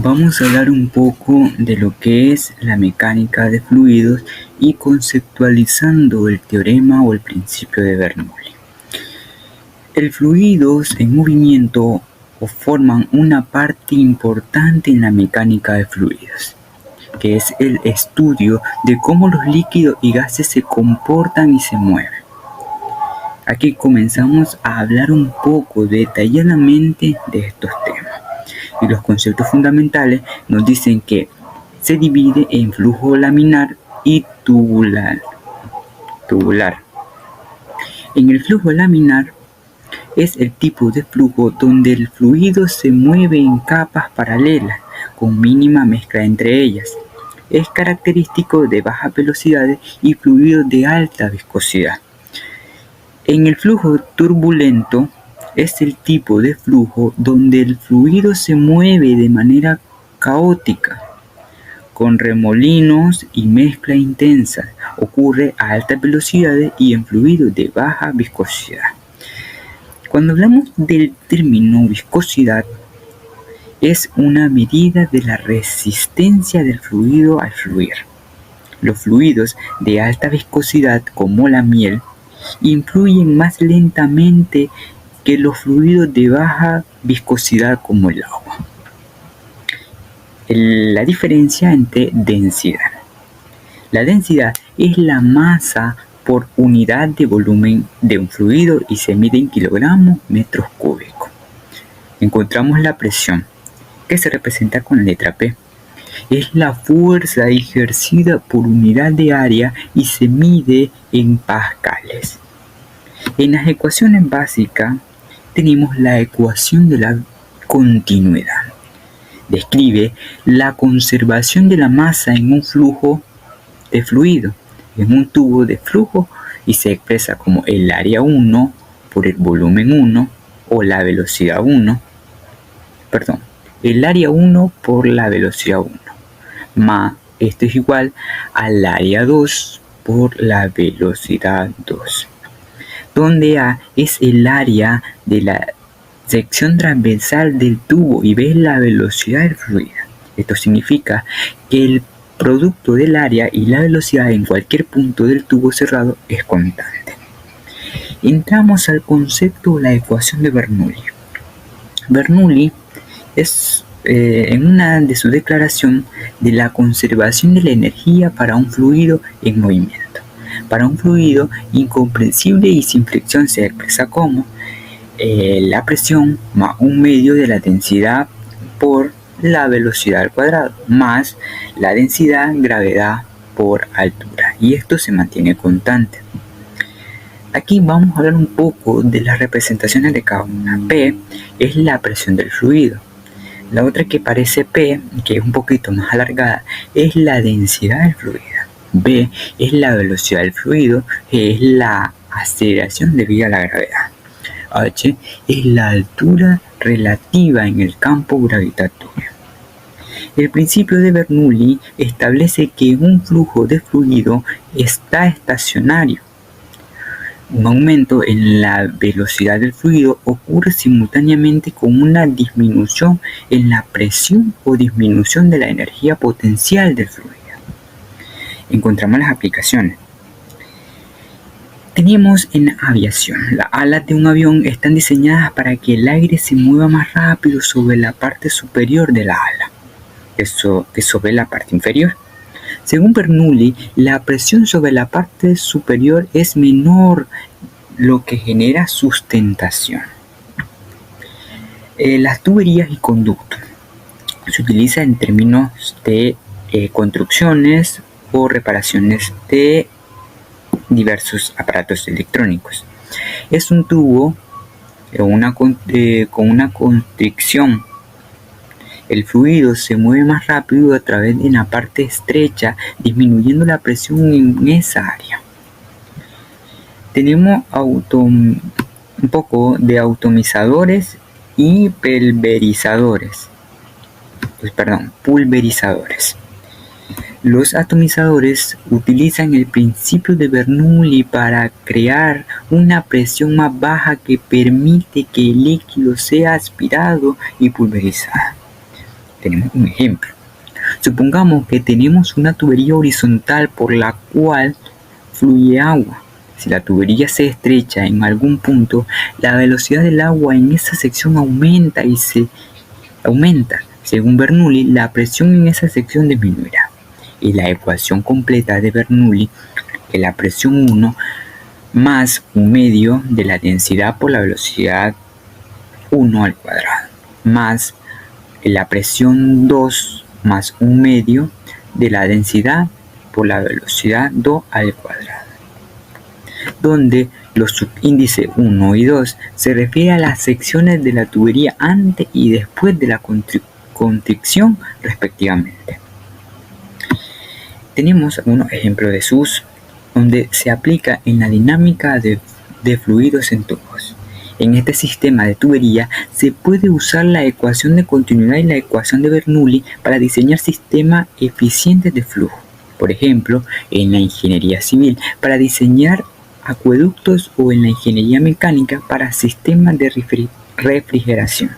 vamos a hablar un poco de lo que es la mecánica de fluidos y conceptualizando el teorema o el principio de Bernoulli. El fluidos en movimiento forman una parte importante en la mecánica de fluidos, que es el estudio de cómo los líquidos y gases se comportan y se mueven. Aquí comenzamos a hablar un poco detalladamente de estos temas. Y los conceptos fundamentales nos dicen que se divide en flujo laminar y tubular. En el flujo laminar es el tipo de flujo donde el fluido se mueve en capas paralelas con mínima mezcla entre ellas. Es característico de bajas velocidades y fluidos de alta viscosidad. En el flujo turbulento es el tipo de flujo donde el fluido se mueve de manera caótica, con remolinos y mezcla intensa. Ocurre a altas velocidades y en fluidos de baja viscosidad. Cuando hablamos del término viscosidad, es una medida de la resistencia del fluido al fluir. Los fluidos de alta viscosidad, como la miel, influyen más lentamente que los fluidos de baja viscosidad como el agua. La diferencia entre densidad. La densidad es la masa por unidad de volumen de un fluido y se mide en kilogramos metros cúbicos. Encontramos la presión, que se representa con la letra P. Es la fuerza ejercida por unidad de área y se mide en pascales. En las ecuaciones básicas tenemos la ecuación de la continuidad. Describe la conservación de la masa en un flujo de fluido, en un tubo de flujo, y se expresa como el área 1 por el volumen 1 o la velocidad 1. El área 1 por la velocidad 1, más esto es igual al área 2 por la velocidad 2, donde A es el área de la sección transversal del tubo y B es la velocidad del fluido. Esto significa que el producto del área y la velocidad en cualquier punto del tubo cerrado es constante. Entramos al concepto de la ecuación de Bernoulli. Bernoulli es en una de sus declaraciones de la conservación de la energía para un fluido en movimiento. Para un fluido incomprensible y sin fricción se expresa como la presión más un medio de la densidad por la velocidad al cuadrado más la densidad gravedad por altura, y esto se mantiene constante. Aquí vamos a hablar un poco de las representaciones de cada una. P es la presión del fluido. La otra que parece P, que es un poquito más alargada, es la densidad del fluido. B es la velocidad del fluido, G es la aceleración debido a la gravedad. H es la altura relativa en el campo gravitatorio. El principio de Bernoulli establece que un flujo de fluido está estacionario. Un aumento en la velocidad del fluido ocurre simultáneamente con una disminución en la presión o disminución de la energía potencial del fluido. Encontramos las aplicaciones. Tenemos en aviación. Las alas de un avión están diseñadas para que el aire se mueva más rápido sobre la parte superior de la ala que sobre la parte inferior. Según Bernoulli, la presión sobre la parte superior es menor, lo que genera sustentación. Las tuberías y conductos se utilizan en términos de construcciones o reparaciones de diversos aparatos electrónicos. Es un tubo con una constricción. El fluido se mueve más rápido a través de la parte estrecha, disminuyendo la presión en esa área. Tenemos un poco de atomizadores y pulverizadores. Los atomizadores utilizan el principio de Bernoulli para crear una presión más baja que permite que el líquido sea aspirado y pulverizado. Tenemos un ejemplo. Supongamos que tenemos una tubería horizontal por la cual fluye agua. Si la tubería se estrecha en algún punto, la velocidad del agua en esa sección aumenta y se aumenta. Según Bernoulli, la presión en esa sección disminuirá. Y la ecuación completa de Bernoulli es la presión 1 más un medio de la densidad por la velocidad 1 al cuadrado, más la presión 2 más un medio de la densidad por la velocidad 2 al cuadrado, donde los subíndices 1 y 2 se refieren a las secciones de la tubería antes y después de la constricción respectivamente. Tenemos algunos ejemplos de su uso, donde se aplica en la dinámica de fluidos en tubos. En este sistema de tubería se puede usar la ecuación de continuidad y la ecuación de Bernoulli para diseñar sistemas eficientes de flujo. Por ejemplo, en la ingeniería civil para diseñar acueductos o en la ingeniería mecánica para sistemas de refrigeración.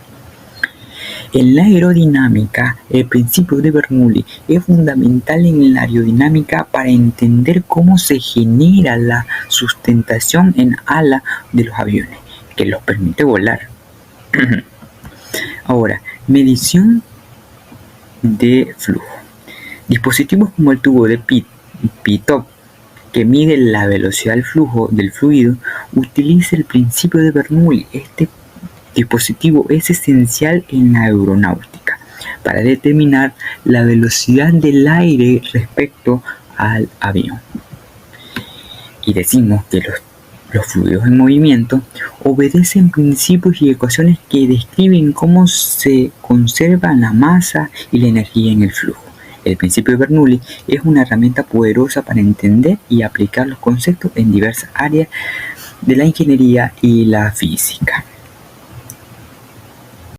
En la aerodinámica, el principio de Bernoulli es fundamental en la aerodinámica para entender cómo se genera la sustentación en ala de los aviones, que los permite volar. Ahora, medición de flujo. Dispositivos como el tubo de Pitot, que mide la velocidad del flujo del fluido, utiliza el principio de Bernoulli. Este dispositivo es esencial en la aeronáutica para determinar la velocidad del aire respecto al avión. Y decimos que los fluidos en movimiento obedecen principios y ecuaciones que describen cómo se conserva la masa y la energía en el flujo. El principio de Bernoulli es una herramienta poderosa para entender y aplicar los conceptos en diversas áreas de la ingeniería y la física.